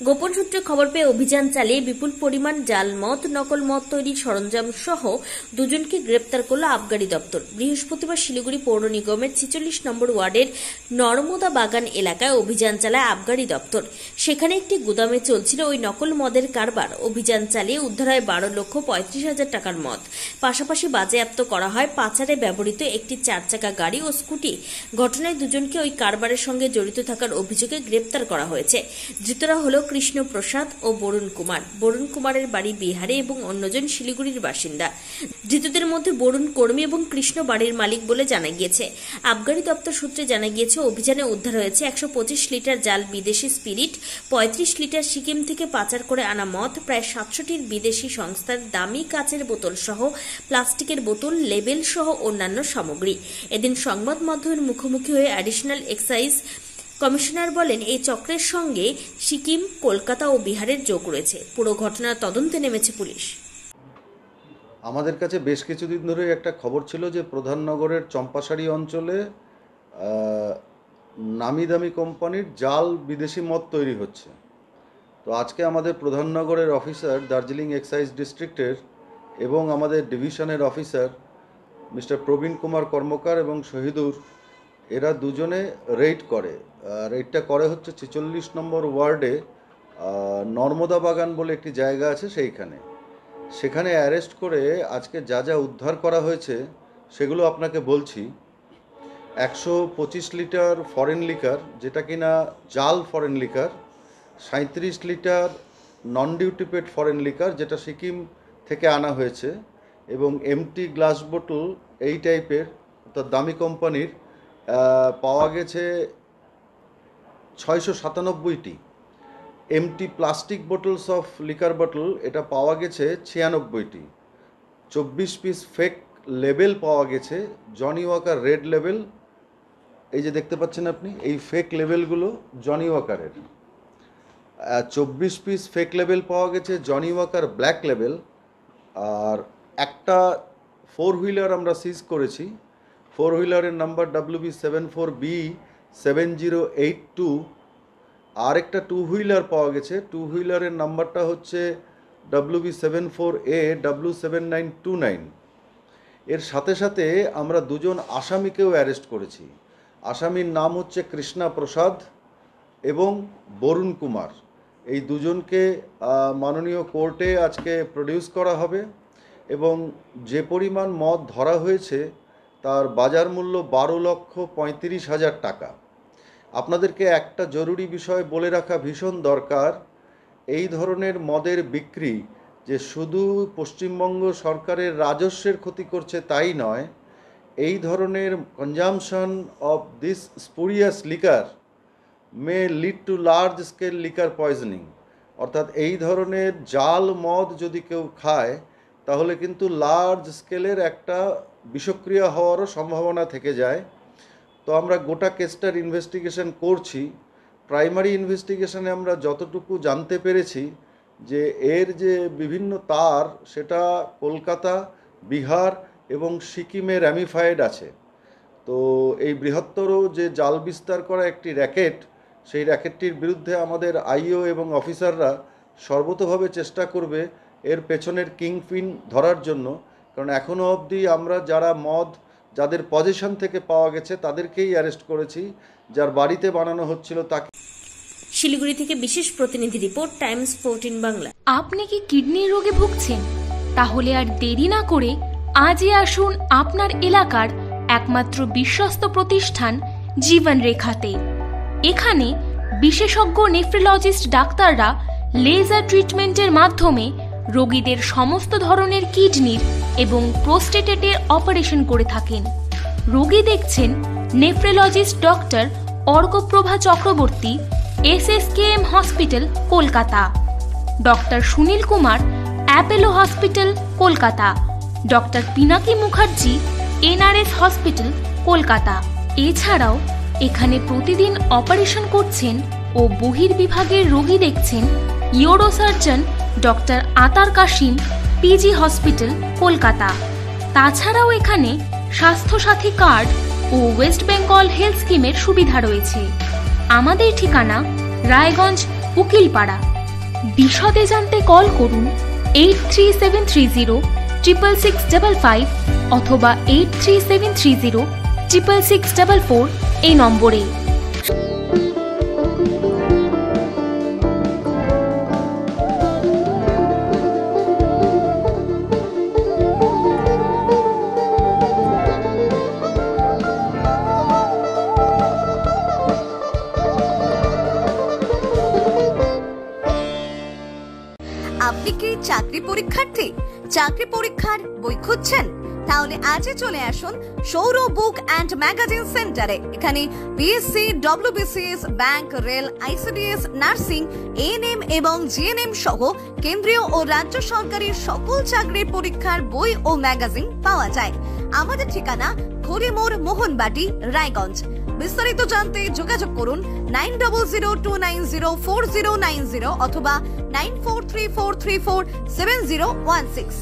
গোপন সূত্রে খবর পেয়ে অভিযান চালিয়ে বিপুল পরিমাণ জাল মদ, নকল মদ তৈরির সরঞ্জাম সহ দুজনকে গ্রেপ্তার করল আবগারি দপ্তর। বৃহস্পতিবার শিলিগুড়ি পৌর নিগমের 46 নম্বর ওয়ার্ডের নর্মদা বাগান এলাকায় অভিযান চালায় আবগারি দপ্তর। সেখানে একটি গুদামে চলছিল ওই নকল মদের কারবার। অভিযান চালিয়ে উদ্ধার হয় 12,35,000 টাকার মদ। পাশাপাশি বাজেয়াপ্ত করা হয় পাচারে ব্যবহৃত একটি 4 চাকা গাড়ি ও স্কুটি। ঘটনায় দুজনকে ওই কারবারের সঙ্গে জড়িত থাকার অভিযোগে গ্রেপ্তার করা হয়েছে। ধৃতরা হল কৃষ্ণ প্রসাদ ও বরুণ কুমার। বরুণ কুমারের বাড়ি বিহারে এবং অন্যজন শিলিগুড়ির বাসিন্দা। ধৃতদের মধ্যে বরুণ কর্মী এবং কৃষ্ণ বাড়ির মালিক বলে জানা গিয়েছে। আবগারি দপ্তর সূত্রে জানা গিয়েছে, অভিযানে উদ্ধার হয়েছে 125 লিটার জাল বিদেশি স্পিরিট, 35 লিটার সিকিম থেকে পাচার করে আনা মদ, প্রায় 700টির বিদেশি সংস্থার দামি কাচের বোতল সহ প্লাস্টিকের বোতল, লেবেল সহ অন্যান্য সামগ্রী। এদিন সংবাদ মাধ্যমের মুখোমুখি হয়ে অ্যাডিশনাল এক্সাইজ কমিশনার বলেন, এই চক্রের সঙ্গে সিকিম, কলকাতা ও বিহারের যোগ রয়েছে। পুরো ঘটনার তদন্তে নেমেছে পুলিশ। আমাদের কাছে বেশ কিছুদিন ধরে একটা খবর ছিল যে প্রধাননগরের চম্পাশাড়ি অঞ্চলে নামি দামি কোম্পানির জাল বিদেশি মদ তৈরি হচ্ছে। তো আজকে আমাদের প্রধাননগরের অফিসার, দার্জিলিং এক্সাইজ ডিস্ট্রিক্টের এবং আমাদের ডিভিশনের অফিসার মিস্টার প্রবীণ কুমার কর্মকার এবং শহীদুর, এরা দুজনে রেড করে। রেডটা করে হচ্ছে 46 নম্বর ওয়ার্ডে নর্মদা বাগান বলে একটি জায়গা আছে সেখানে অ্যারেস্ট করে আজকে যা যা উদ্ধার করা হয়েছে সেগুলো আপনাকে বলছি। 125 লিটার ফরেন লিকার, যেটা কিনা জাল foreign liquor, 37 litre non duty paid foreign liquor, যেটা সিকিম থেকে আনা হয়েছে, এবং এমটি গ্লাস বোতল এই টাইপের অর্থাৎ দামি কোম্পানির পাওয়া গেছে 697টি। Empty plastic bottles of liquor বোতল এটা পাওয়া গেছে 96টি। 24 পিস ফেক লেবেল পাওয়া গেছে, জনি ওয়াকার রেড লেবেল, এই যে দেখতে পাচ্ছেন আপনি, এই ফেক লেবেলগুলো জনি ওয়াকারের। 24 পিস ফেক লেবেল পাওয়া গেছে, জনি ওয়াকার ব্ল্যাক লেবেল। আর একটা 4 হুইলার আমরা সিজ করেছি। 4 হুইলারের নাম্বার WB74B7082। আর একটা 2 হুইলার পাওয়া গেছে, 2 হুইলারের নাম্বারটা হচ্ছে WB74AW7929। এর সাথে সাথে আমরা দুজন আসামিকেও অ্যারেস্ট করেছি। আসামির নাম হচ্ছে কৃষ্ণা প্রসাদ এবং বরুণ কুমার। এই দুজনকে মাননীয় কোর্টে আজকে প্রডিউস করা হবে এবং যে পরিমাণ মদ ধরা হয়েছে তার বাজার মূল্য 12,35,000 টাকা। আপনাদেরকে একটা জরুরি বিষয় বলে রাখা ভীষণ দরকার, এই ধরনের মদের বিক্রি যে শুধু পশ্চিমবঙ্গ সরকারের রাজস্বের ক্ষতি করছে তাই নয়, এই ধরনের consumption of this spurious liquor may lead to large scale liquor poisoning. অর্থাৎ এই ধরনের জাল মদ যদি কেউ খায় তাহলে কিন্তু লার্জ স্কেলের একটা বিষক্রিয়া হওয়ারও সম্ভাবনা থেকে যায়। তো আমরা গোটা কেসটার ইনভেস্টিগেশন করছি। প্রাইমারি ইনভেস্টিগেশনে আমরা যতটুকু জানতে পেরেছি যে এর যে বিভিন্ন তার সেটা কলকাতা, বিহার এবং সিকিমে র্যামিফাইড আছে। তো এই বৃহত্তর যে জাল বিস্তার করা একটি র্যাকেট, সেই র্যাকেটটির বিরুদ্ধে আমাদের আইও এবং অফিসাররা সর্বতোভাবে চেষ্টা করবে এর পেছনের কিংপিন ধরার জন্য। কারণ এখনও অবধি আমরা যারা মদ যাদের পজিশন থেকে পাওয়া গেছে তাদেরকেই অ্যারেস্ট করেছি, যার বাড়িতে বানানো হচ্ছিল তাকে। শিলিগুড়ি থেকে বিশেষ প্রতিনিধি রিপোর্ট, টাইমস 14 বাংলা। আপনি কি কিডনির রোগে ভুগছেন? তাহলে আর দেরি না করে আজই আসুন আপনার এলাকার একমাত্র বিশ্বস্ত প্রতিষ্ঠান জীবন রেখাতে। এখানে বিশেষজ্ঞ নেফ্রোলজিস্ট ডাক্তাররা লেজার ট্রিটমেন্টের মাধ্যমে রোগীদের সমস্ত ধরনের কিডনির এবং প্রোস্টেটের অপারেশন করে থাকেন। রোগী দেখছেন nephrologist doctor Arkaprabha Chakraborty, SSKM hospital, Kolkata; doctor Sunil Kumar, Apollo hospital, Kolkata; doctor Pinaki Mukherjee, NRS hospital, Kolkata. এছাড়াও এখানে প্রতিদিন অপারেশন করছেন ও বহির্বিভাগের রোগী দেখছেন ইউরোসার্জন ডক্টর আতার কাশিম, PG হসপিটাল, কলকাতা। তাছাড়াও এখানে স্বাস্থ্যসাথী কার্ড ও ওয়েস্ট বেঙ্গল হেলথ স্কিমের সুবিধা রয়েছে। আমাদের ঠিকানা রায়গঞ্জ উকিলপাড়া। বিশদে জানতে কল করুন 8373306655 অথবা 8373066644 এই নম্বরে। আপনি কি চাকরি পরীক্ষার্থী? চাকরি পরীক্ষার বই খুঁজছেন? তাহলে আজই চলে আসুন সৌরভ বুক অ্যান্ড ম্যাগাজিন সেন্টারে। এখানে BSc, WBCS, bank, rail, ICDS, nursing, ANM এবং জিএনএম সহ কেন্দ্রীয় ও রাজ্য সরকারি সকল চাকরির পরীক্ষার বই ও ম্যাগাজিন পাওয়া যায়। আমাদের ঠিকানা খড়িমোড়, মোহনবাটি, রায়গঞ্জ। বিস্তারিত জানতে যোগাযোগ করুন 9002904090 অথবা 9434347016।